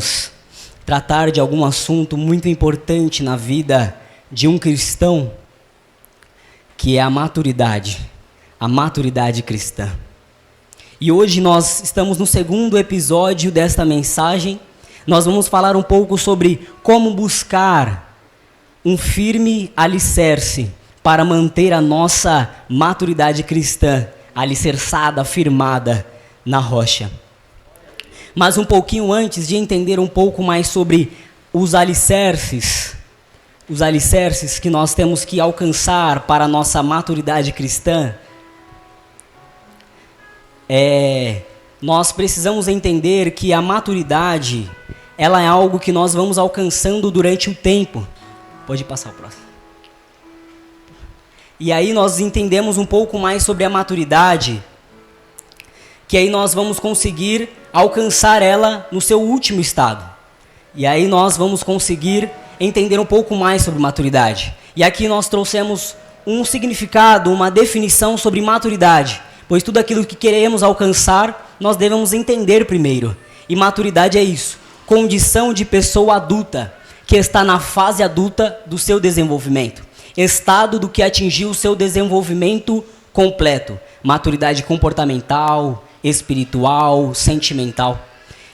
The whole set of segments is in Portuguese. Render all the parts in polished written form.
vamos tratar de algum assunto muito importante na vida de um cristão, que é a maturidade cristã. E hoje nós estamos no segundo episódio desta mensagem. Nós vamos falar um pouco sobre como buscar um firme alicerce para manter a nossa maturidade cristã alicerçada, firmada na rocha. Mas um pouquinho antes de entender um pouco mais sobre os alicerces que nós temos que alcançar para a nossa maturidade cristã, nós precisamos entender que a maturidade, ela é algo que nós vamos alcançando durante o tempo. Pode passar o próximo. E aí nós entendemos um pouco mais sobre a maturidade, que aí nós vamos conseguir alcançar ela no seu último estado. E aí nós vamos conseguir entender um pouco mais sobre maturidade. E aqui nós trouxemos um significado, uma definição sobre maturidade, pois tudo aquilo que queremos alcançar, nós devemos entender primeiro. E maturidade é isso, condição de pessoa adulta, que está na fase adulta do seu desenvolvimento. Estado do que atingiu o seu desenvolvimento completo. Maturidade comportamental, espiritual, sentimental.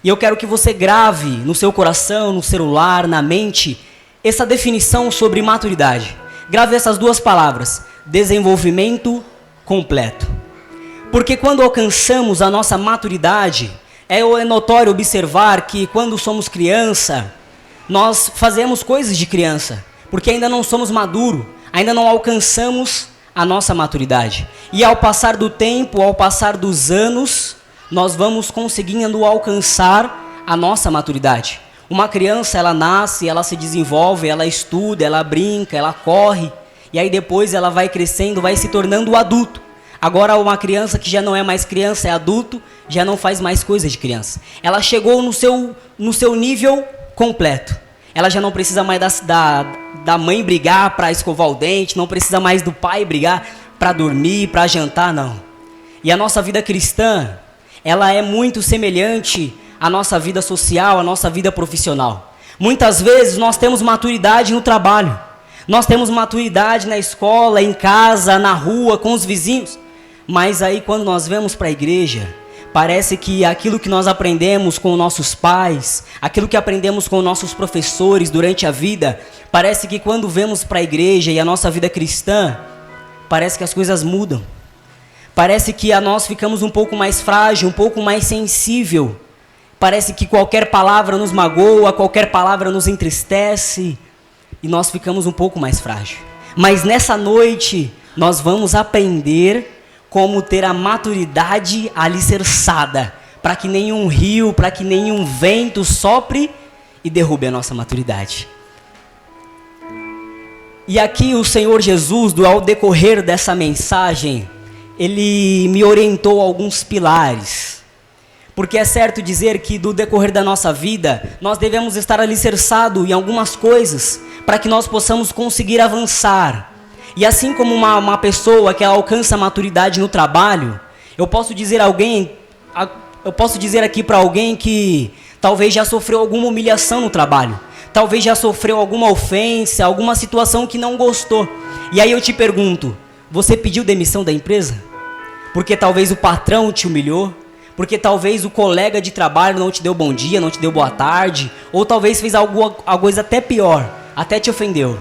E eu quero que você grave no seu coração, no celular, na mente, essa definição sobre maturidade. Grave essas duas palavras, desenvolvimento completo. Porque quando alcançamos a nossa maturidade, é notório observar que quando somos criança, nós fazemos coisas de criança, porque ainda não somos maduros, ainda não alcançamos a nossa maturidade. E ao passar do tempo, ao passar dos anos, nós vamos conseguindo alcançar a nossa maturidade. Uma criança, ela nasce, ela se desenvolve, ela estuda, ela brinca, ela corre, e aí depois ela vai crescendo, vai se tornando adulto. Agora uma criança que já não é mais criança, é adulto, já não faz mais coisas de criança. Ela chegou no seu nível completo. Ela já não precisa mais da mãe brigar para escovar o dente, não precisa mais do pai brigar para dormir, para jantar, não. E a nossa vida cristã, ela é muito semelhante à nossa vida social, à nossa vida profissional. Muitas vezes nós temos maturidade no trabalho, nós temos maturidade na escola, em casa, na rua, com os vizinhos, mas aí quando nós vamos para a igreja, parece que aquilo que nós aprendemos com nossos pais, aquilo que aprendemos com nossos professores durante a vida, parece que quando vemos para a igreja e a nossa vida cristã, parece que as coisas mudam. Parece que nós ficamos um pouco mais frágil, um pouco mais sensível. Parece que qualquer palavra nos magoa, qualquer palavra nos entristece e nós ficamos um pouco mais frágil. Mas nessa noite nós vamos aprender como ter a maturidade alicerçada, para que nenhum rio, para que nenhum vento sopre e derrube a nossa maturidade. E aqui o Senhor Jesus, ao decorrer dessa mensagem, Ele me orientou a alguns pilares. Porque é certo dizer que do decorrer da nossa vida, nós devemos estar alicerçados em algumas coisas, para que nós possamos conseguir avançar. E assim como uma pessoa que alcança a maturidade no trabalho, eu posso dizer aqui para alguém que talvez já sofreu alguma humilhação no trabalho, talvez já sofreu alguma ofensa, alguma situação que não gostou. E aí eu te pergunto, você pediu demissão da empresa? Porque talvez o patrão te humilhou, porque talvez o colega de trabalho não te deu bom dia, não te deu boa tarde, ou talvez fez alguma coisa até pior, até te ofendeu.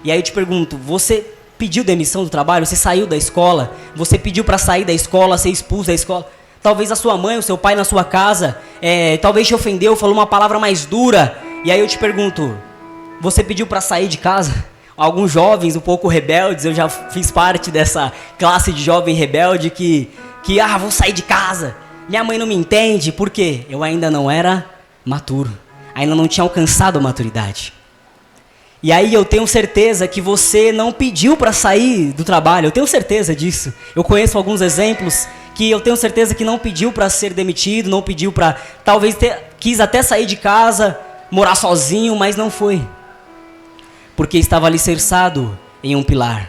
E aí eu te pergunto, você pediu demissão do trabalho? Você saiu da escola? Você pediu para sair da escola, ser expulso da escola? Talvez a sua mãe, o seu pai na sua casa, talvez te ofendeu, falou uma palavra mais dura. E aí eu te pergunto, você pediu para sair de casa? Alguns jovens um pouco rebeldes, eu já fiz parte dessa classe de jovem rebelde que vou sair de casa. Minha mãe não me entende, por quê? Eu ainda não era maturo, ainda não tinha alcançado a maturidade. E aí eu tenho certeza que você não pediu para sair do trabalho, eu tenho certeza disso. Eu conheço alguns exemplos que eu tenho certeza que não pediu para ser demitido, não pediu para, talvez quis até sair de casa, morar sozinho, mas não foi. Porque estava alicerçado em um pilar.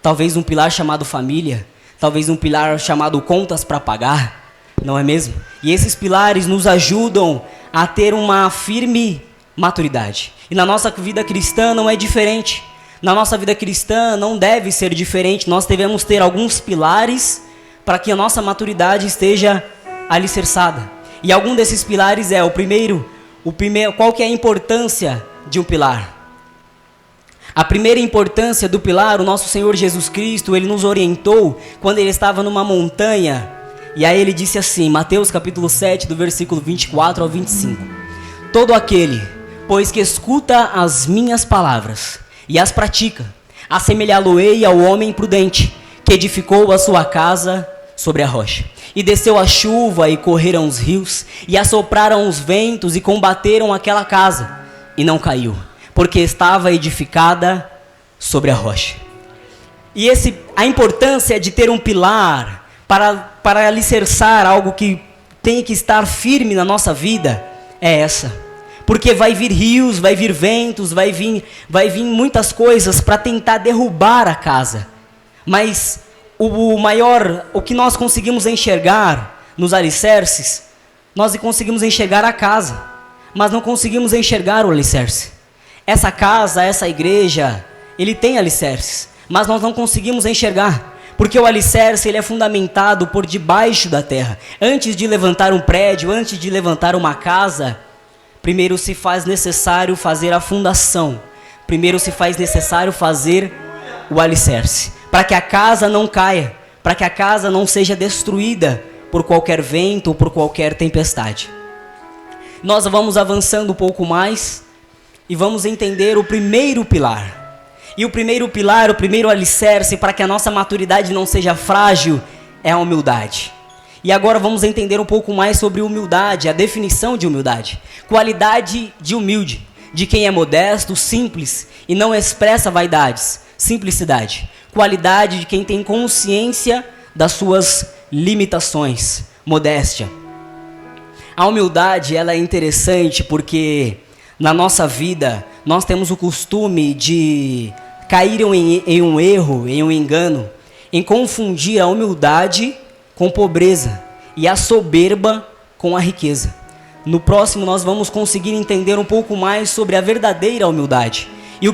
Talvez um pilar chamado família, talvez um pilar chamado contas para pagar, não é mesmo? E esses pilares nos ajudam a ter uma firme maturidade. E na nossa vida cristã não é diferente. Na nossa vida cristã não deve ser diferente. Nós devemos ter alguns pilares para que a nossa maturidade esteja alicerçada. E algum desses pilares é o primeiro, qual que é a importância de um pilar? A primeira importância do pilar, o nosso Senhor Jesus Cristo, ele nos orientou quando ele estava numa montanha. E aí ele disse assim, Mateus capítulo 7, do versículo 24 ao 25. Todo aquele, pois que escuta as minhas palavras e as pratica, assemelhá-lo-ei ao homem prudente, que edificou a sua casa sobre a rocha. E desceu a chuva, e correram os rios, e assopraram os ventos, e combateram aquela casa, e não caiu, porque estava edificada sobre a rocha. E a importância de ter um pilar para alicerçar algo que tem que estar firme na nossa vida é essa. Porque vai vir rios, vai vir ventos, vai vir muitas coisas para tentar derrubar a casa. Mas o que nós conseguimos enxergar nos alicerces, nós conseguimos enxergar a casa, mas não conseguimos enxergar o alicerce. Essa casa, essa igreja, ele tem alicerces, mas nós não conseguimos enxergar, porque o alicerce ele é fundamentado por debaixo da terra. Antes de levantar um prédio, antes de levantar uma casa, primeiro se faz necessário fazer a fundação, primeiro se faz necessário fazer o alicerce, para que a casa não caia, para que a casa não seja destruída por qualquer vento ou por qualquer tempestade. Nós vamos avançando um pouco mais e vamos entender o primeiro pilar. E o primeiro pilar, o primeiro alicerce para que a nossa maturidade não seja frágil é a humildade. E agora vamos entender um pouco mais sobre humildade, a definição de humildade. Qualidade de humilde, de quem é modesto, simples e não expressa vaidades, simplicidade. Qualidade de quem tem consciência das suas limitações, modéstia. A humildade ela é interessante porque na nossa vida nós temos o costume de cair em um erro, em um engano, em confundir a humildade com pobreza e a soberba com a riqueza. No próximo nós vamos conseguir entender um pouco mais sobre a verdadeira humildade. E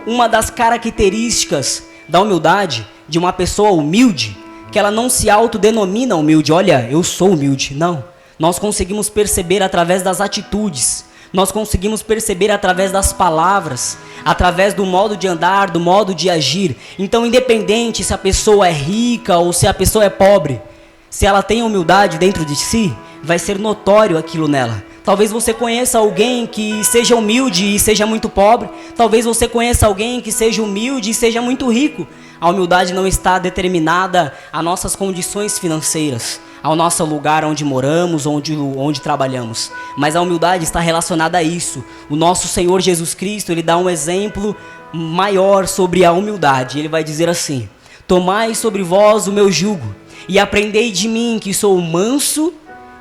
uma das características da humildade, de uma pessoa humilde, que ela não se autodenomina humilde, olha, eu sou humilde, não. Nós conseguimos perceber através das atitudes, nós conseguimos perceber através das palavras, através do modo de andar, do modo de agir. Então, independente se a pessoa é rica ou se a pessoa é pobre, se ela tem humildade dentro de si, vai ser notório aquilo nela. Talvez você conheça alguém que seja humilde e seja muito pobre. Talvez você conheça alguém que seja humilde e seja muito rico. A humildade não está determinada às nossas condições financeiras, ao nosso lugar onde moramos, onde trabalhamos. Mas a humildade está relacionada a isso. O nosso Senhor Jesus Cristo, ele dá um exemplo maior sobre a humildade. Ele vai dizer assim: tomai sobre vós o meu jugo e aprendei de mim, que sou manso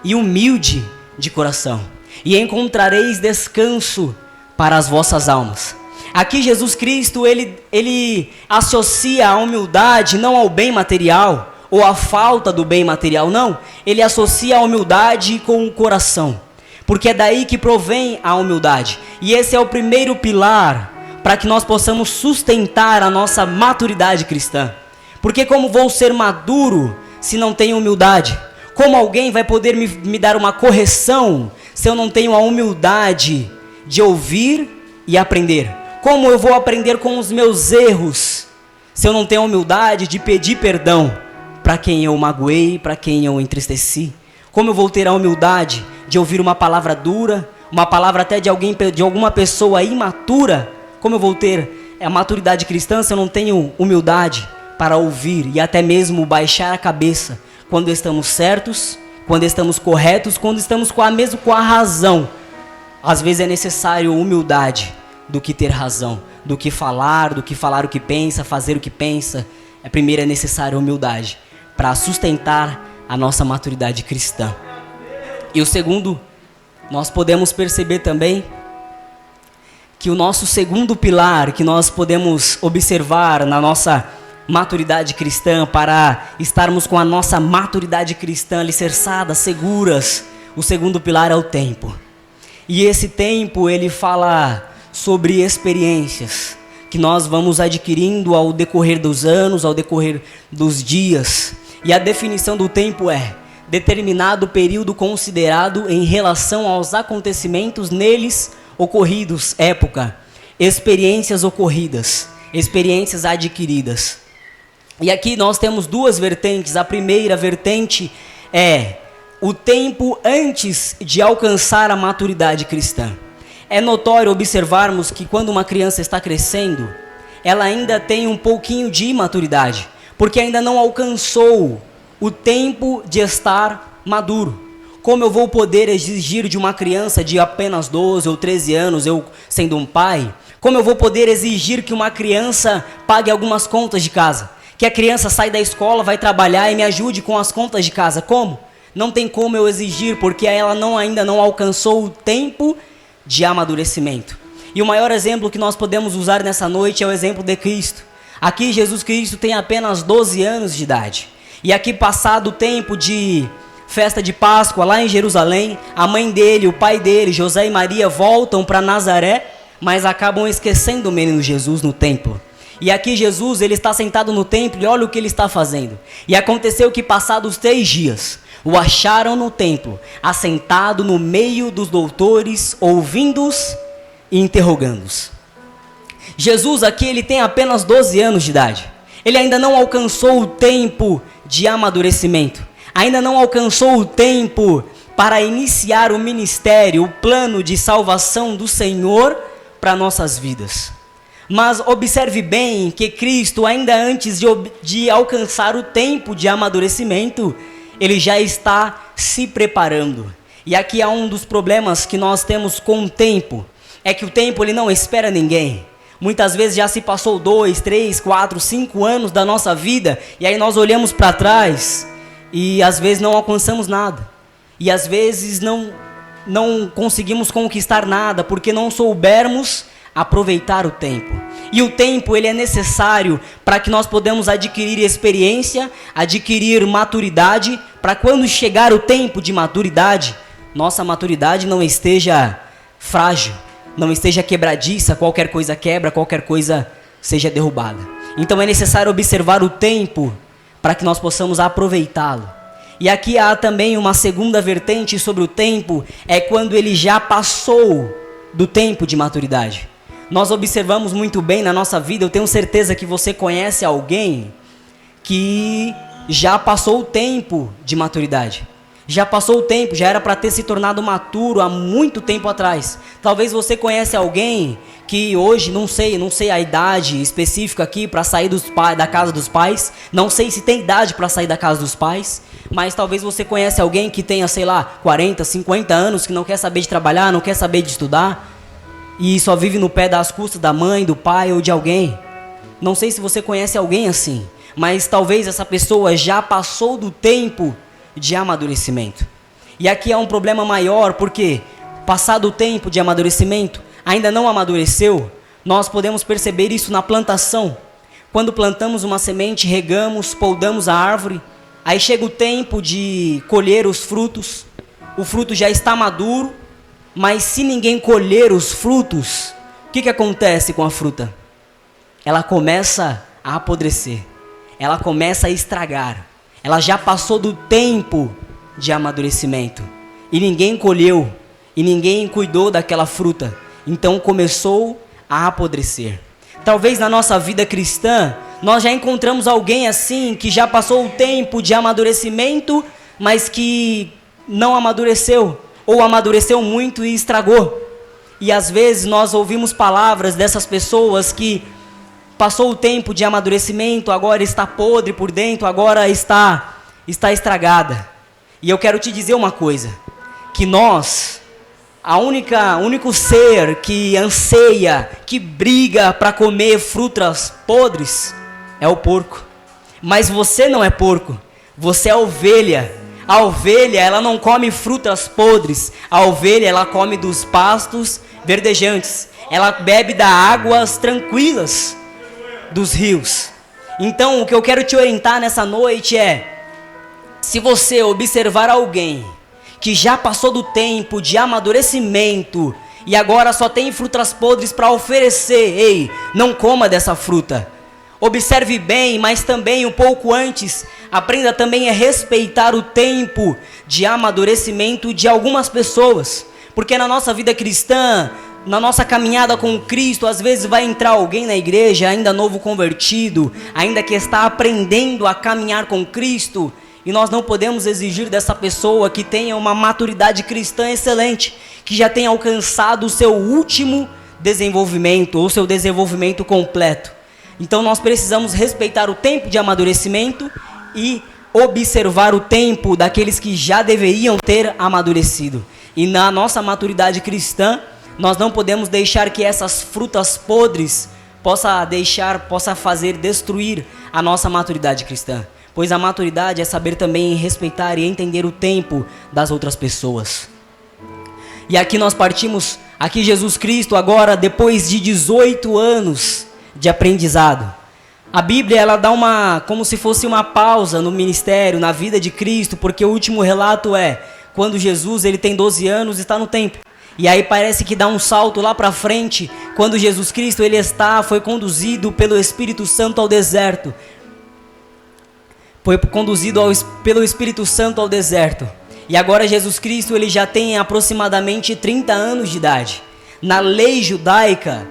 e humilde de coração, e encontrareis descanso para as vossas almas. Aqui Jesus Cristo, ele associa a humildade não ao bem material, ou à falta do bem material, não. Ele associa a humildade com o coração, porque é daí que provém a humildade. E esse é o primeiro pilar para que nós possamos sustentar a nossa maturidade cristã. Porque como vou ser maduro se não tenho humildade? Como alguém vai poder me dar uma correção se eu não tenho a humildade de ouvir e aprender? Como eu vou aprender com os meus erros se eu não tenho a humildade de pedir perdão para quem eu magoei, para quem eu entristeci? Como eu vou ter a humildade de ouvir uma palavra dura, uma palavra até de alguma pessoa imatura? Como eu vou ter a maturidade cristã se eu não tenho humildade para ouvir e até mesmo baixar a cabeça quando estamos certos, quando estamos corretos, quando estamos com a razão? Às vezes é necessário humildade do que ter razão, do que falar o que pensa, fazer o que pensa. Primeiro é necessário humildade para sustentar a nossa maturidade cristã. E o segundo, nós podemos perceber também que o nosso segundo pilar que nós podemos observar na nossa maturidade cristã, para estarmos com a nossa maturidade cristã alicerçada, seguras, o segundo pilar é o tempo. E esse tempo ele fala sobre experiências que nós vamos adquirindo ao decorrer dos anos, ao decorrer dos dias. E a definição do tempo é determinado período considerado em relação aos acontecimentos neles ocorridos, época, experiências ocorridas, experiências adquiridas. E aqui nós temos duas vertentes. A primeira vertente é o tempo antes de alcançar a maturidade cristã. É notório observarmos que quando uma criança está crescendo, ela ainda tem um pouquinho de imaturidade, porque ainda não alcançou o tempo de estar maduro. Como eu vou poder exigir de uma criança de apenas 12 ou 13 anos, eu sendo um pai, como eu vou poder exigir que uma criança pague algumas contas de casa? Que a criança saia da escola, vai trabalhar e me ajude com as contas de casa? Como? Não tem como eu exigir, porque ela ainda não alcançou o tempo de amadurecimento. E o maior exemplo que nós podemos usar nessa noite é o exemplo de Cristo. Aqui Jesus Cristo tem apenas 12 anos de idade. E aqui, passado o tempo de festa de Páscoa lá em Jerusalém, a mãe dele, o pai dele, José e Maria, voltam para Nazaré, mas acabam esquecendo o menino Jesus no templo. E aqui Jesus, ele está sentado no templo e olha o que ele está fazendo. E aconteceu que, passados 3 dias, o acharam no templo, assentado no meio dos doutores, ouvindo-os e interrogando-os. Jesus aqui, ele tem apenas 12 anos de idade. Ele ainda não alcançou o tempo de amadurecimento. Ainda não alcançou o tempo para iniciar o ministério, o plano de salvação do Senhor para nossas vidas. Mas observe bem que Cristo, ainda antes de alcançar o tempo de amadurecimento, ele já está se preparando. E aqui há um dos problemas que nós temos com o tempo, é que o tempo ele não espera ninguém. Muitas vezes já se passou 2, 3, 4, 5 anos da nossa vida, e aí nós olhamos para trás e às vezes não alcançamos nada. E às vezes não conseguimos conquistar nada, porque não soubermos aproveitar o tempo. E o tempo ele é necessário para que nós podemos adquirir experiência, adquirir maturidade, para quando chegar o tempo de maturidade, nossa maturidade não esteja frágil, não esteja quebradiça, qualquer coisa quebra, qualquer coisa seja derrubada. Então é necessário observar o tempo para que nós possamos aproveitá-lo. E aqui há também uma segunda vertente sobre o tempo, é quando ele já passou do tempo de maturidade. Nós observamos muito bem na nossa vida, eu tenho certeza que você conhece alguém que já passou o tempo de maturidade. Já passou o tempo, já era para ter se tornado maturo há muito tempo atrás. Talvez você conhece alguém que hoje, não sei a idade específica aqui para sair da casa dos pais. Não sei se tem idade para sair da casa dos pais. Mas talvez você conhece alguém que tenha, 40, 50 anos, que não quer saber de trabalhar, não quer saber de estudar. E só vive no pé das custas da mãe, do pai ou de alguém. Não sei se você conhece alguém assim, mas talvez essa pessoa já passou do tempo de amadurecimento. E aqui há um problema maior, porque passado o tempo de amadurecimento, ainda não amadureceu. Nós podemos perceber isso na plantação. Quando plantamos uma semente, regamos, podamos a árvore, aí chega o tempo de colher os frutos. O fruto já está maduro, mas se ninguém colher os frutos, o que acontece com a fruta? Ela começa a apodrecer, ela começa a estragar, ela já passou do tempo de amadurecimento, e ninguém colheu, e ninguém cuidou daquela fruta, então começou a apodrecer. Talvez na nossa vida cristã, nós já encontramos alguém assim, que já passou o tempo de amadurecimento, mas que não amadureceu, ou amadureceu muito e estragou. E às vezes nós ouvimos palavras dessas pessoas que passou o tempo de amadurecimento, agora está podre por dentro, agora está estragada. E eu quero te dizer uma coisa, que nós, único ser que anseia, que briga para comer frutas podres, é o porco. Mas você não é porco, você é ovelha. A ovelha, ela não come frutas podres. A ovelha, ela come dos pastos verdejantes. Ela bebe das águas tranquilas dos rios. Então, o que eu quero te orientar nessa noite é: se você observar alguém que já passou do tempo de amadurecimento e agora só tem frutas podres para oferecer, ei, não coma dessa fruta. Observe bem, mas também um pouco antes, aprenda também a respeitar o tempo de amadurecimento de algumas pessoas. Porque na nossa vida cristã, na nossa caminhada com Cristo, às vezes vai entrar alguém na igreja, ainda novo convertido, ainda que está aprendendo a caminhar com Cristo, e nós não podemos exigir dessa pessoa que tenha uma maturidade cristã excelente, que já tenha alcançado o seu último desenvolvimento, ou seu desenvolvimento completo. Então nós precisamos respeitar o tempo de amadurecimento e observar o tempo daqueles que já deveriam ter amadurecido. E na nossa maturidade cristã, nós não podemos deixar que essas frutas podres possa fazer destruir a nossa maturidade cristã. Pois a maturidade é saber também respeitar e entender o tempo das outras pessoas. E aqui nós partimos, aqui Jesus Cristo agora, depois de 18 anos de aprendizado. A Bíblia, ela dá como se fosse uma pausa no ministério, na vida de Cristo, porque o último relato é quando Jesus, ele tem 12 anos e está no templo. E aí parece que dá um salto lá para frente, quando Jesus Cristo, foi conduzido pelo Espírito Santo ao deserto. Foi conduzido pelo Espírito Santo ao deserto. E agora Jesus Cristo, ele já tem aproximadamente 30 anos de idade. Na lei judaica,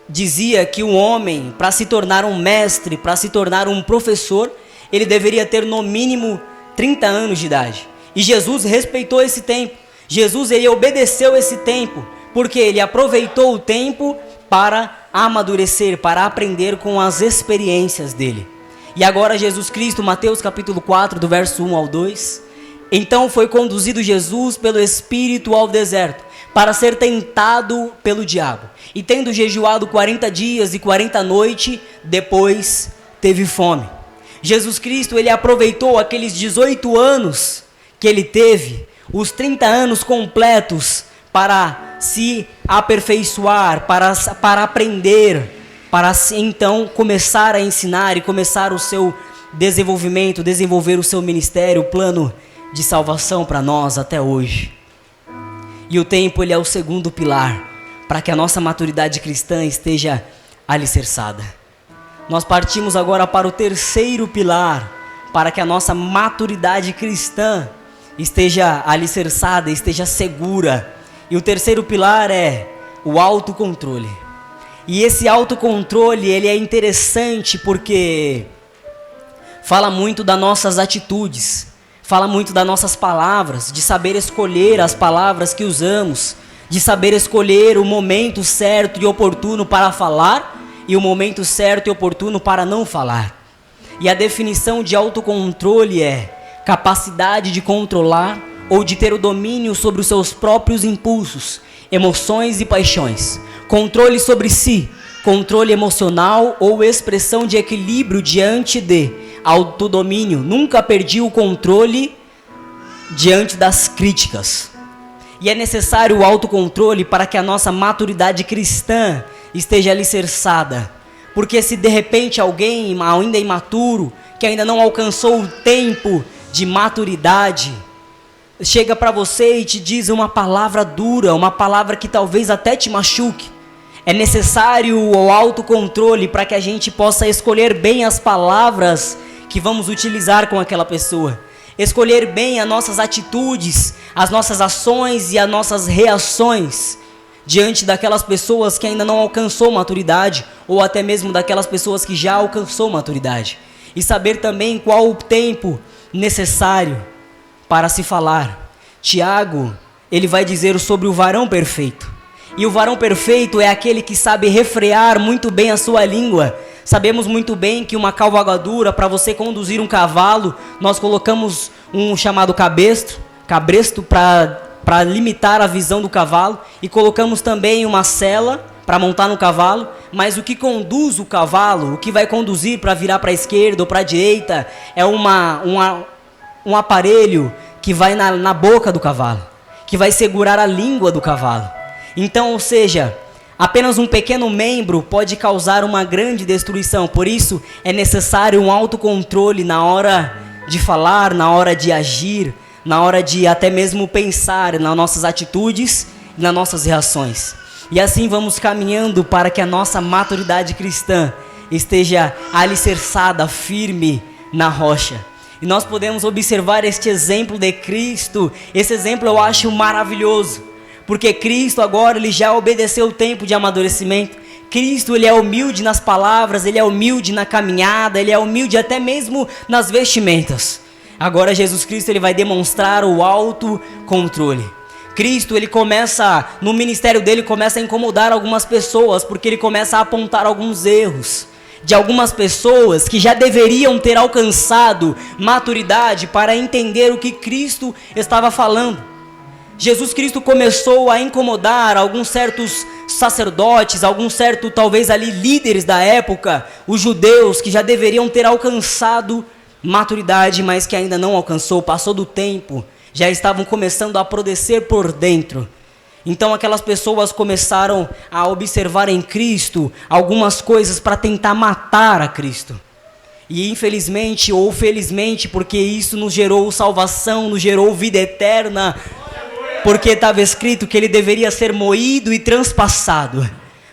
dizia que o homem, para se tornar um mestre, para se tornar um professor, ele deveria ter no mínimo 30 anos de idade. E Jesus respeitou esse tempo. Jesus, ele obedeceu esse tempo, porque ele aproveitou o tempo para amadurecer, para aprender com as experiências dele. E agora Jesus Cristo, Mateus capítulo 4, do verso 1 ao 2. Então foi conduzido Jesus pelo Espírito ao deserto, para ser tentado pelo diabo. E tendo jejuado 40 dias e 40 noites, depois teve fome. Jesus Cristo, ele aproveitou aqueles 18 anos que ele teve, os 30 anos completos, para se aperfeiçoar, para aprender, para então começar a ensinar e começar o seu desenvolvimento, desenvolver o seu ministério, o plano de salvação para nós até hoje. E o tempo, ele é o segundo pilar para que a nossa maturidade cristã esteja alicerçada. Nós partimos agora para o terceiro pilar, para que a nossa maturidade cristã esteja alicerçada, esteja segura. E o terceiro pilar é o autocontrole. E esse autocontrole, ele é interessante porque fala muito das nossas atitudes, fala muito das nossas palavras, de saber escolher as palavras que usamos, de saber escolher o momento certo e oportuno para falar e o momento certo e oportuno para não falar. E a definição de autocontrole é capacidade de controlar ou de ter o domínio sobre os seus próprios impulsos, emoções e paixões. Controle sobre si, controle emocional ou expressão de equilíbrio diante de autodomínio. Nunca perdi o controle diante das críticas. E é necessário o autocontrole para que a nossa maturidade cristã esteja alicerçada. Porque se de repente alguém ainda imaturo, que ainda não alcançou o tempo de maturidade, chega para você e te diz uma palavra dura, uma palavra que talvez até te machuque, é necessário o autocontrole para que a gente possa escolher bem as palavras que vamos utilizar com aquela pessoa. Escolher bem as nossas atitudes, as nossas ações e as nossas reações diante daquelas pessoas que ainda não alcançou maturidade ou até mesmo daquelas pessoas que já alcançou maturidade. E saber também qual o tempo necessário para se falar. Tiago, ele vai dizer sobre o varão perfeito. E o varão perfeito é aquele que sabe refrear muito bem a sua língua. Sabemos muito bem que uma cavalgadura, para você conduzir um cavalo, nós colocamos um chamado cabresto para limitar a visão do cavalo, e colocamos também uma sela para montar no cavalo, mas o que conduz o cavalo, o que vai conduzir para virar para a esquerda ou para a direita, é um aparelho que vai na boca do cavalo, que vai segurar a língua do cavalo. Então, ou seja, apenas um pequeno membro pode causar uma grande destruição. Por isso, é necessário um autocontrole na hora de falar, na hora de agir, na hora de até mesmo pensar nas nossas atitudes e nas nossas reações. E assim vamos caminhando para que a nossa maturidade cristã esteja alicerçada, firme na rocha. E nós podemos observar este exemplo de Cristo. Esse exemplo eu acho maravilhoso, porque Cristo agora ele já obedeceu o tempo de amadurecimento. Cristo ele é humilde nas palavras, ele é humilde na caminhada, ele é humilde até mesmo nas vestimentas. Agora Jesus Cristo ele vai demonstrar o autocontrole. Cristo ele começa, no ministério dele, começa a incomodar algumas pessoas, porque ele começa a apontar alguns erros de algumas pessoas que já deveriam ter alcançado maturidade para entender o que Cristo estava falando. Jesus Cristo começou a incomodar alguns certos sacerdotes, alguns certos talvez ali líderes da época, os judeus que já deveriam ter alcançado maturidade, mas que ainda não alcançou, passou do tempo, já estavam começando a apodrecer por dentro. Então aquelas pessoas começaram a observar em Cristo algumas coisas para tentar matar a Cristo. E infelizmente ou felizmente, porque isso nos gerou salvação, nos gerou vida eterna, porque estava escrito que ele deveria ser moído e transpassado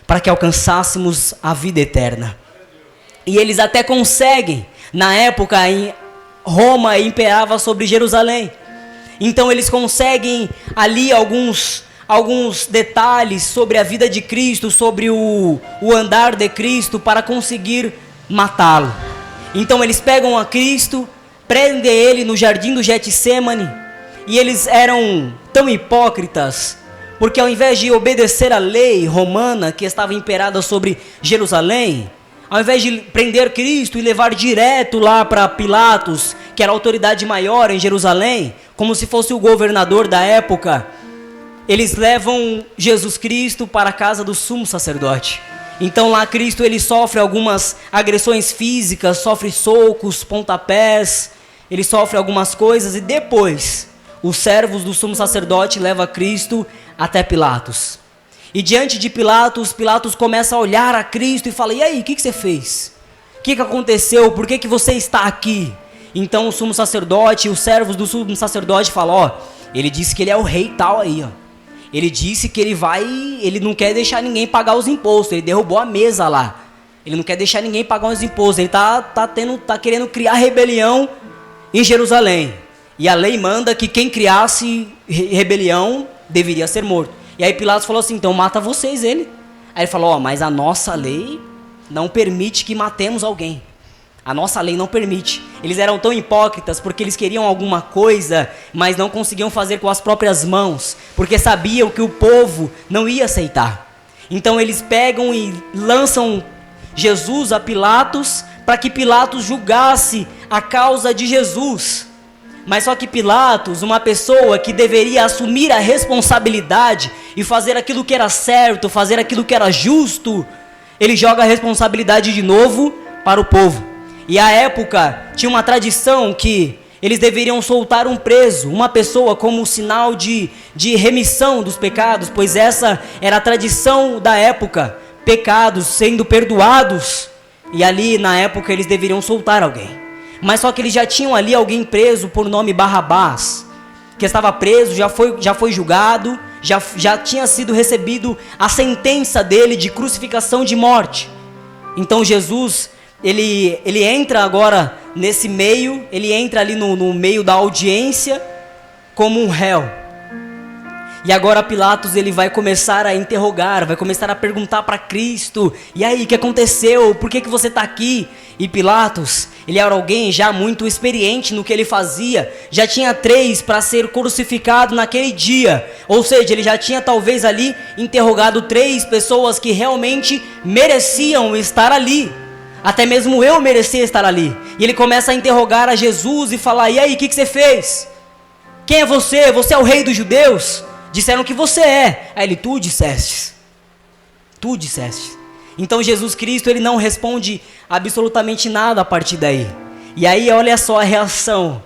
para que alcançássemos a vida eterna. E eles até conseguem. Na época em Roma imperava sobre Jerusalém. Então eles conseguem ali alguns detalhes sobre a vida de Cristo, sobre o andar de Cristo, para conseguir matá-lo. Então eles pegam a Cristo, prendem ele no jardim do Getsêmani, e eles eram tão hipócritas, porque ao invés de obedecer à lei romana que estava imperada sobre Jerusalém, ao invés de prender Cristo e levar direto lá para Pilatos, que era a autoridade maior em Jerusalém, como se fosse o governador da época, eles levam Jesus Cristo para a casa do sumo sacerdote. Então lá Cristo ele sofre algumas agressões físicas, sofre socos, pontapés, ele sofre algumas coisas, e depois os servos do sumo sacerdote levam Cristo até Pilatos. E diante de Pilatos, Pilatos começa a olhar a Cristo e fala: e aí, o que você fez? O que aconteceu? Por que você está aqui? Então o sumo sacerdote, os servos do sumo sacerdote falam: ó, ele disse que ele é o rei tal aí, ó. Ele disse que ele não quer deixar ninguém pagar os impostos, ele derrubou a mesa lá. Ele não quer deixar ninguém pagar os impostos, ele tá querendo criar rebelião em Jerusalém. E a lei manda que quem criasse rebelião deveria ser morto. E aí Pilatos falou assim: então mata vocês ele. Aí ele falou: ó, mas a nossa lei não permite que matemos alguém. A nossa lei não permite. Eles eram tão hipócritas porque eles queriam alguma coisa, mas não conseguiam fazer com as próprias mãos, porque sabiam que o povo não ia aceitar. Então eles pegam e lançam Jesus a Pilatos, para que Pilatos julgasse a causa de Jesus. Mas só que Pilatos, uma pessoa que deveria assumir a responsabilidade e fazer aquilo que era certo, fazer aquilo que era justo, ele joga a responsabilidade de novo para o povo. E à época tinha uma tradição que eles deveriam soltar um preso, uma pessoa, como sinal de remissão dos pecados, pois essa era a tradição da época, pecados sendo perdoados, e ali na época eles deveriam soltar alguém. Mas só que eles já tinham ali alguém preso por nome Barrabás, que estava preso, já foi julgado, já tinha sido recebido a sentença dele de crucificação de morte. Então Jesus, ele entra agora nesse meio, ele entra ali no meio da audiência como um réu. E agora Pilatos ele vai começar a interrogar, vai começar a perguntar para Cristo: e aí, o que aconteceu? Por que você está aqui? E Pilatos, ele era alguém já muito experiente no que ele fazia, já tinha 3 para ser crucificado naquele dia, ou seja, ele já tinha talvez ali interrogado 3 pessoas que realmente mereciam estar ali, até mesmo eu merecia estar ali. E ele começa a interrogar a Jesus e falar: e aí, o que você fez? Quem é você? Você é o rei dos judeus? Disseram que você é. Aí ele: tu disseste. Tu disseste. Então Jesus Cristo ele não responde absolutamente nada a partir daí. E aí olha só a reação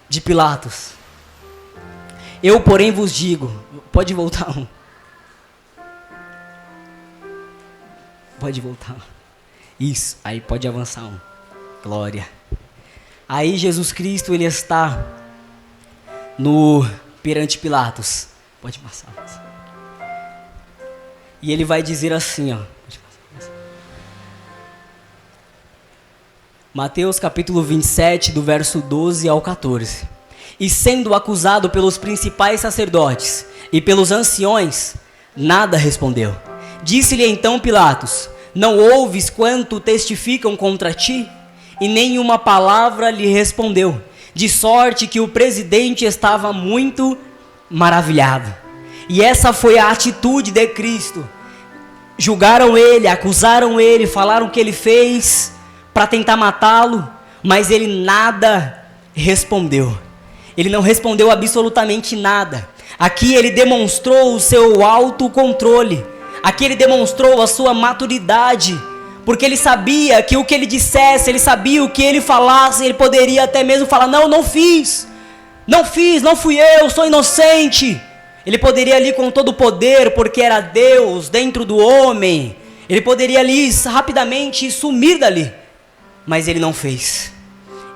de Pilatos: eu porém vos digo. Pode voltar um. Pode voltar. Isso, aí pode avançar um. Glória. Aí Jesus Cristo ele está perante Pilatos. Pode passar. E ele vai dizer assim, ó. Mateus capítulo 27, do verso 12 ao 14. E sendo acusado pelos principais sacerdotes e pelos anciões, nada respondeu. Disse-lhe então Pilatos: não ouves quanto testificam contra ti? E nenhuma palavra lhe respondeu, de sorte que o presidente estava muito maravilhado. E essa foi a atitude de Cristo. Julgaram ele, acusaram ele, falaram que ele fez para tentar matá-lo, mas ele nada respondeu. Ele não respondeu absolutamente nada. Aqui ele demonstrou o seu autocontrole. Aqui ele demonstrou a sua maturidade, porque ele sabia que o que ele dissesse, ele sabia o que ele falasse, ele poderia até mesmo falar: não fiz, não fui eu, sou inocente. Ele poderia ali com todo o poder, porque era Deus dentro do homem, ele poderia ali rapidamente sumir dali. Mas ele não fez.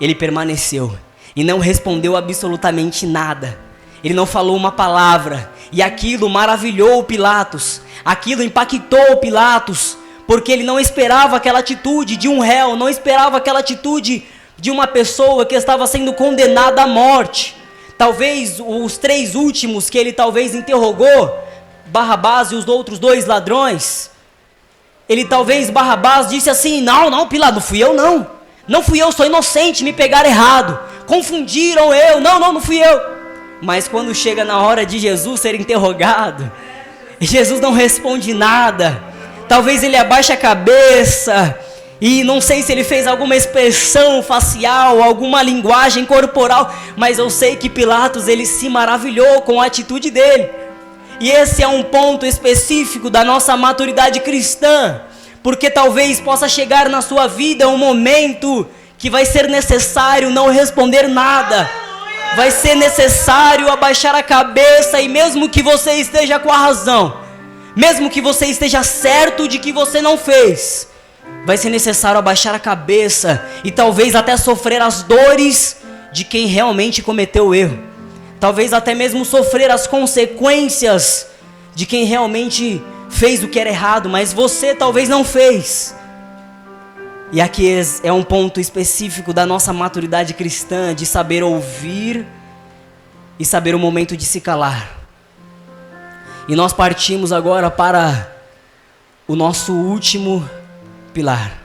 Ele permaneceu e não respondeu absolutamente nada. Ele não falou uma palavra. E aquilo maravilhou Pilatos. Aquilo impactou Pilatos, porque ele não esperava aquela atitude de um réu, não esperava aquela atitude de uma pessoa que estava sendo condenada à morte. Talvez os 3 últimos que ele talvez interrogou, Barrabás e os outros 2 ladrões, Barrabás disse assim: não, Pilatos, não fui eu, sou inocente, me pegaram errado, confundiram eu, não fui eu. Mas quando chega na hora de Jesus ser interrogado, Jesus não responde nada. Talvez ele abaixe a cabeça, e não sei se ele fez alguma expressão facial, alguma linguagem corporal, mas eu sei que Pilatos, ele se maravilhou com a atitude dele. E esse é um ponto específico da nossa maturidade cristã, porque talvez possa chegar na sua vida um momento que vai ser necessário não responder nada, vai ser necessário abaixar a cabeça, e mesmo que você esteja com a razão, mesmo que você esteja certo de que você não fez, vai ser necessário abaixar a cabeça e talvez até sofrer as dores de quem realmente cometeu o erro. Talvez até mesmo sofrer as consequências de quem realmente fez o que era errado, mas você talvez não fez. E aqui é um ponto específico da nossa maturidade cristã, de saber ouvir e saber o momento de se calar. E nós partimos agora para o nosso último pilar.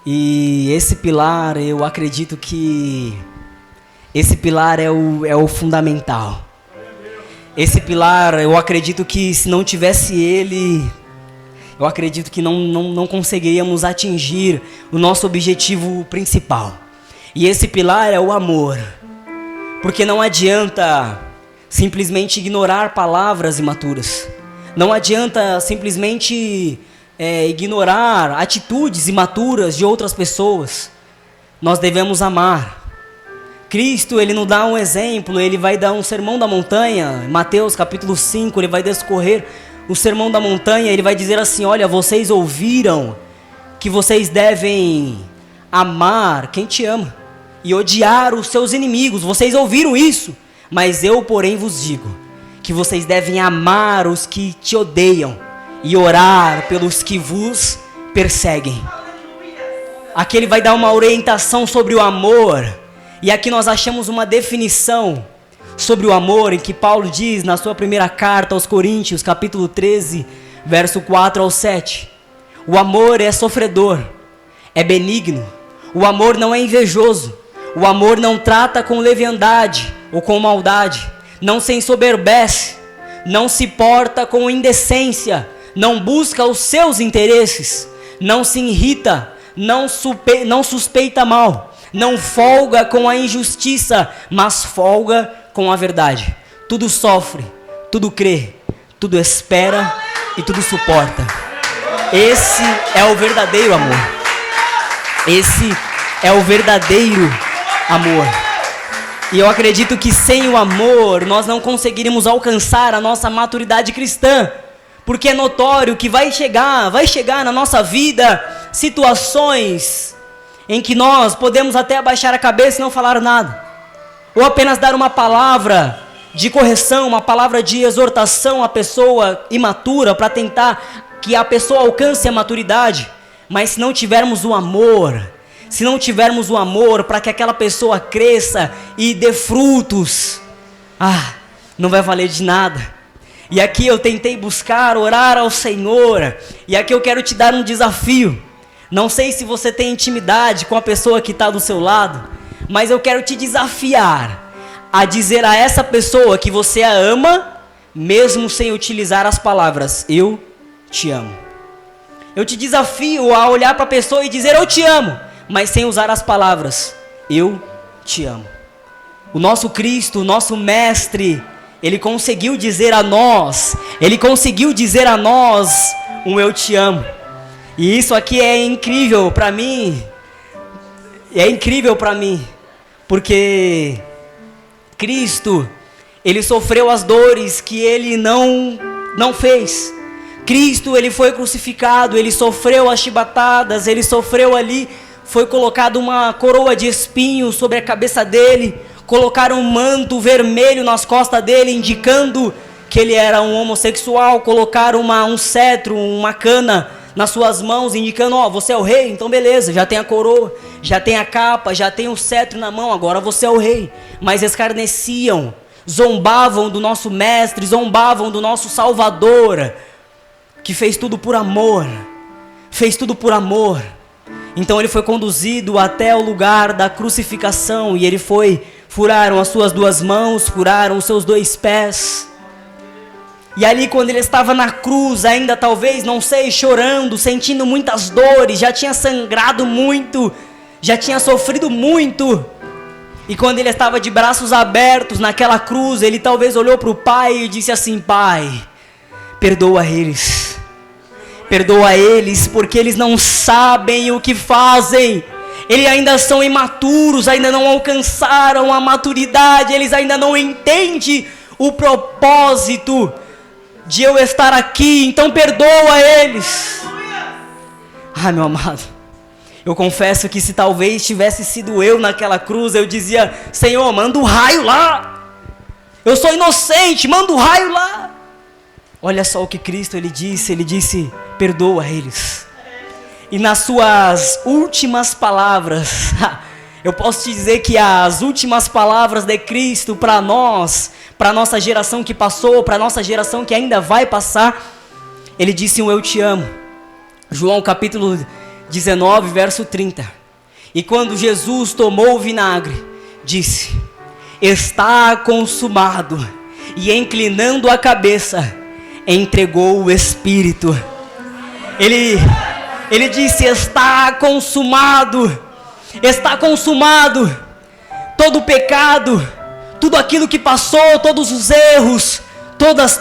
E esse pilar, eu acredito que esse pilar é o fundamental. Esse pilar, eu acredito que se não tivesse ele, eu acredito que não conseguiríamos atingir o nosso objetivo principal. E esse pilar é o amor. Porque não adianta simplesmente ignorar palavras imaturas. Não adianta simplesmente ignorar atitudes imaturas de outras pessoas. Nós devemos amar. Cristo, ele nos dá um exemplo, ele vai dar um sermão da montanha, Mateus capítulo 5, ele vai discorrer o sermão da montanha, ele vai dizer assim: olha, vocês ouviram que vocês devem amar quem te ama e odiar os seus inimigos, vocês ouviram isso, mas eu porém vos digo, que vocês devem amar os que te odeiam e orar pelos que vos perseguem. Aqui ele vai dar uma orientação sobre o amor. E aqui nós achamos uma definição sobre o amor, em que Paulo diz na sua primeira carta aos Coríntios, capítulo 13, verso 4 ao 7. O amor é sofredor, é benigno, o amor não é invejoso, o amor não trata com leviandade ou com maldade, não se ensoberbece, não se porta com indecência, não busca os seus interesses, não se irrita, não suspeita mal, não folga com a injustiça, mas folga com a verdade. Tudo sofre, tudo crê, tudo espera e tudo suporta. Esse é o verdadeiro amor. Esse é o verdadeiro amor. E eu acredito que sem o amor nós não conseguiríamos alcançar a nossa maturidade cristã. Porque é notório que vai chegar na nossa vida situações em que nós podemos até abaixar a cabeça e não falar nada. ou apenas dar uma palavra de correção, uma palavra de exortação à pessoa imatura para tentar que a pessoa alcance a maturidade. Mas se não tivermos o amor, se não tivermos o amor para que aquela pessoa cresça e dê frutos, não vai valer de nada. E aqui eu tentei buscar, orar ao Senhor, e aqui eu quero te dar um desafio. Não sei se você tem intimidade com a pessoa que está do seu lado, mas eu quero te desafiar a dizer a essa pessoa que você a ama, mesmo sem utilizar as palavras, eu te amo. Eu te desafio a olhar para a pessoa e dizer, eu te amo, mas sem usar as palavras, eu te amo. O nosso Cristo, o nosso Mestre, Ele conseguiu dizer a nós, um eu te amo. E isso aqui é incrível para mim, porque Cristo, Ele sofreu as dores que Ele não fez. Cristo, Ele foi crucificado, Ele sofreu as chibatadas, Ele sofreu ali, foi colocado uma coroa de espinhos sobre a cabeça dele, colocaram um manto vermelho nas costas dele, indicando que ele era um homossexual, colocaram um cetro, uma cana nas suas mãos, indicando, você é o rei, então beleza, já tem a coroa, já tem a capa, já tem o cetro na mão, agora você é o rei. Mas escarneciam, zombavam do nosso mestre, zombavam do nosso Salvador, que fez tudo por amor, Então ele foi conduzido até o lugar da crucificação, e furaram as suas 2 mãos, furaram os seus 2 pés, e ali quando ele estava na cruz, ainda talvez, não sei, chorando, sentindo muitas dores, já tinha sangrado muito, já tinha sofrido muito, e quando ele estava de braços abertos naquela cruz, ele talvez olhou para o Pai e disse assim, Pai, perdoa eles, porque eles não sabem o que fazem, eles ainda são imaturos, ainda não alcançaram a maturidade, eles ainda não entendem o propósito de eu estar aqui, então perdoa eles. Meu amado, eu confesso que se talvez tivesse sido eu naquela cruz, eu dizia, Senhor, manda um raio lá, eu sou inocente, manda um raio lá. Olha só o que Cristo ele disse, perdoa eles. E nas suas últimas palavras, eu posso te dizer que as últimas palavras de Cristo para nós, para a nossa geração que passou, para a nossa geração que ainda vai passar, ele disse um eu te amo. João capítulo 19, verso 30. E quando Jesus tomou o vinagre, disse, está consumado, e inclinando a cabeça, entregou o Espírito. Ele disse, está consumado, todo o pecado, tudo aquilo que passou, todos os erros,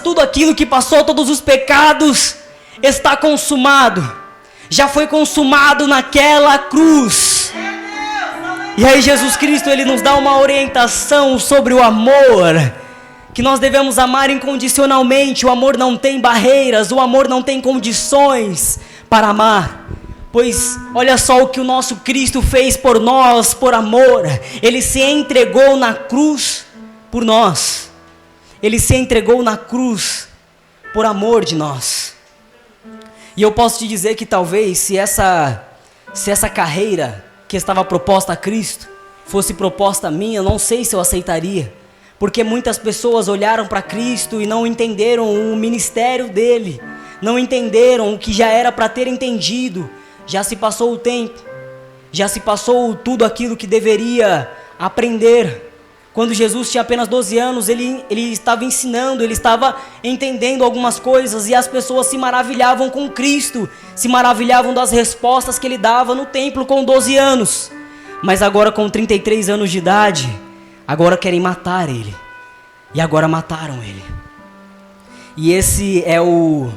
tudo aquilo que passou, todos os pecados, está consumado, já foi consumado naquela cruz. E aí Jesus Cristo, ele nos dá uma orientação sobre o amor, que nós devemos amar incondicionalmente. O amor não tem barreiras, o amor não tem condições para amar, pois olha só o que o nosso Cristo fez por nós, por amor. Ele se entregou na cruz por nós, ele se entregou na cruz por amor de nós. E eu posso te dizer que talvez se essa carreira que estava proposta a Cristo fosse proposta a mim, eu não sei se eu aceitaria, porque muitas pessoas olharam para Cristo e não entenderam o ministério dele, não entenderam o que já era para ter entendido. Já se passou o tempo, já se passou tudo aquilo que deveria aprender. Quando Jesus tinha apenas 12 anos, ele estava ensinando, ele estava entendendo algumas coisas, e as pessoas se maravilhavam com Cristo, se maravilhavam das respostas que ele dava no templo com 12 anos. Mas agora com 33 anos de idade, agora querem matar ele, e agora mataram ele. E esse é os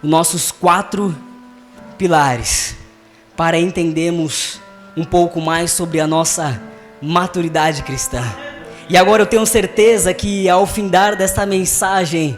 nossos 4 pilares para entendermos um pouco mais sobre a nossa maturidade cristã. E agora eu tenho certeza que ao findar desta mensagem,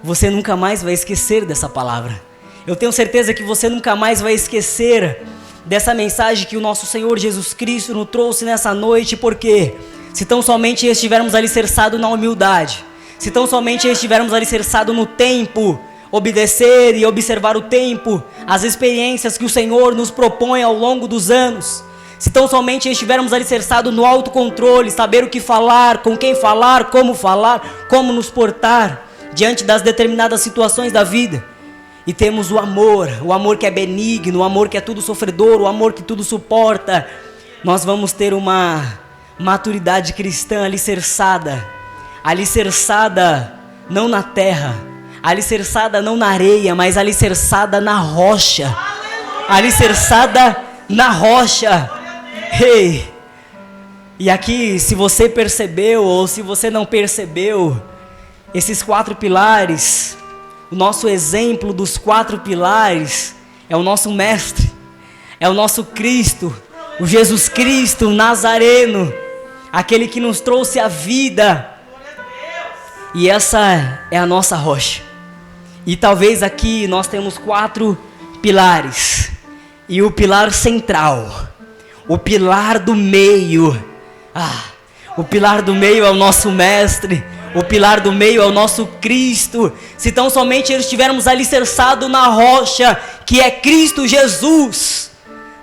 você nunca mais vai esquecer dessa palavra. Eu tenho certeza que você nunca mais vai esquecer dessa mensagem que o nosso Senhor Jesus Cristo nos trouxe nessa noite, porque se tão somente estivermos alicerçados na humildade, se tão somente estivermos alicerçados no tempo, obedecer e observar o tempo, as experiências que o Senhor nos propõe ao longo dos anos, se tão somente estivermos alicerçados no autocontrole, saber o que falar, com quem falar, como nos portar diante das determinadas situações da vida, e temos o amor que é benigno, o amor que é tudo sofredor, o amor que tudo suporta, nós vamos ter uma maturidade cristã alicerçada não na terra, alicerçada não na areia, mas alicerçada na rocha. Alicerçada na rocha. Ei! E aqui, se você percebeu ou se você não percebeu, esses 4 pilares, o nosso exemplo dos 4 pilares é o nosso mestre, é o nosso Cristo, o Jesus Cristo Nazareno, aquele que nos trouxe a vida. E essa é a nossa rocha. E talvez aqui nós temos 4 pilares. E o pilar central, o pilar do meio, o pilar do meio é o nosso mestre, o pilar do meio é o nosso Cristo. Se tão somente estivermos alicerçados na rocha, que é Cristo Jesus,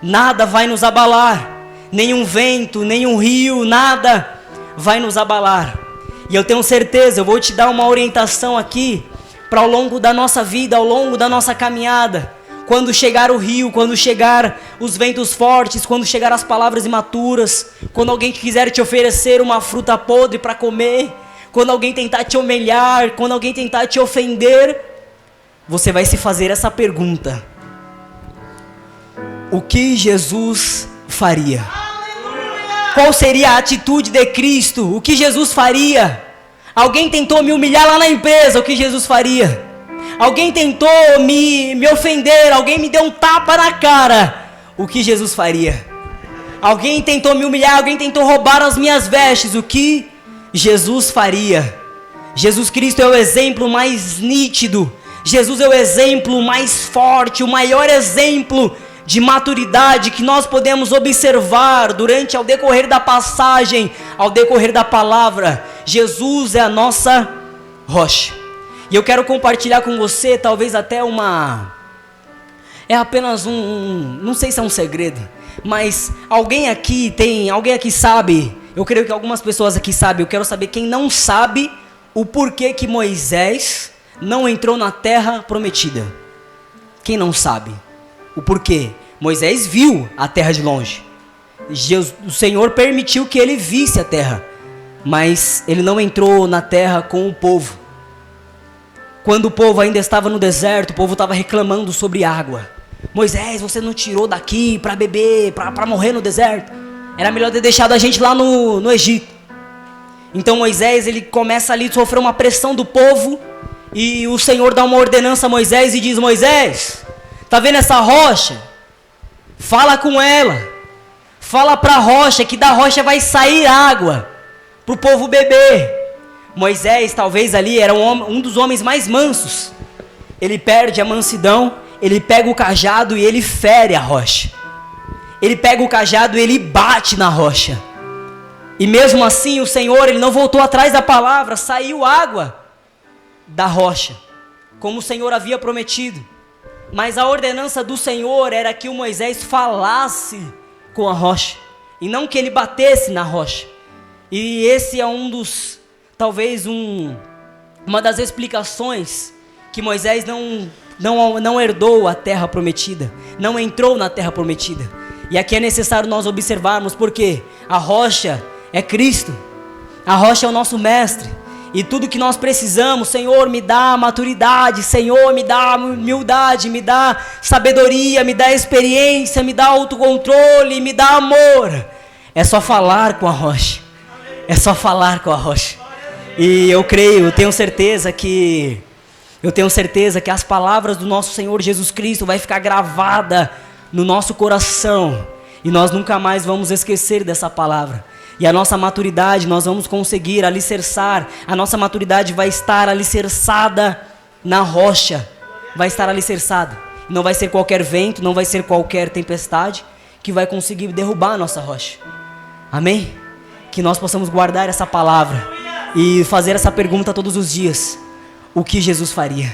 nada vai nos abalar, nenhum vento, nenhum rio, nada vai nos abalar. E eu tenho certeza, eu vou te dar uma orientação aqui, para ao longo da nossa vida, ao longo da nossa caminhada, quando chegar o rio, quando chegar os ventos fortes, quando chegar as palavras imaturas, quando alguém quiser te oferecer uma fruta podre para comer, quando alguém tentar te humilhar, quando alguém tentar te ofender, você vai se fazer essa pergunta: o que Jesus faria? Qual seria a atitude de Cristo? O que Jesus faria? Alguém tentou me humilhar lá na empresa, o que Jesus faria? Alguém tentou me ofender, alguém me deu um tapa na cara, o que Jesus faria? Alguém tentou me humilhar, alguém tentou roubar as minhas vestes, o que Jesus faria? Jesus Cristo é o exemplo mais nítido, Jesus é o exemplo mais forte, o maior exemplo de maturidade que nós podemos observar durante ao decorrer da passagem, ao decorrer da palavra. Jesus é a nossa rocha. E eu quero compartilhar com você, talvez até é apenas não sei se é um segredo, mas alguém aqui sabe, eu creio que algumas pessoas aqui sabem, eu quero saber quem não sabe o porquê que Moisés não entrou na terra prometida. Quem não sabe o porquê? Moisés viu a terra de longe. O Senhor permitiu que ele visse a terra, mas ele não entrou na terra com o povo. Quando o povo ainda estava no deserto, o povo estava reclamando sobre água. Moisés, você não tirou daqui para beber, para morrer no deserto? Era melhor ter deixado a gente lá no Egito. Então Moisés, ele começa ali a sofrer uma pressão do povo, e o Senhor dá uma ordenança a Moisés e diz: Moisés, tá vendo essa rocha? Fala com ela, fala para a rocha que da rocha vai sair água para o povo beber. Moisés talvez ali era um dos homens mais mansos. Ele perde a mansidão, ele pega o cajado e ele fere a rocha. Ele pega o cajado e ele bate na rocha. E mesmo assim o Senhor, ele não voltou atrás da palavra, saiu água da rocha, como o Senhor havia prometido. Mas a ordenança do Senhor era que o Moisés falasse com a rocha, e não que ele batesse na rocha. E esse é talvez uma das explicações que Moisés não herdou a terra prometida, não entrou na terra prometida. E aqui é necessário nós observarmos, porque a rocha é Cristo, a rocha é o nosso mestre, e tudo que nós precisamos, Senhor, me dá maturidade, Senhor, me dá humildade, me dá sabedoria, me dá experiência, me dá autocontrole, me dá amor. É só falar com a rocha, é só falar com a rocha. E eu creio, eu tenho certeza que as palavras do nosso Senhor Jesus Cristo vai ficar gravada no nosso coração, e nós nunca mais vamos esquecer dessa palavra. E a nossa maturidade, nós vamos conseguir alicerçar, a nossa maturidade vai estar alicerçada na rocha, vai estar alicerçada. Não vai ser qualquer vento, não vai ser qualquer tempestade que vai conseguir derrubar a nossa rocha. Amém? que nós possamos guardar essa palavra e fazer essa pergunta todos os dias: o que Jesus faria?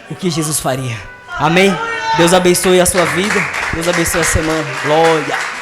O que Jesus faria? Amém? Deus abençoe a sua vida. Deus abençoe a semana. Glória.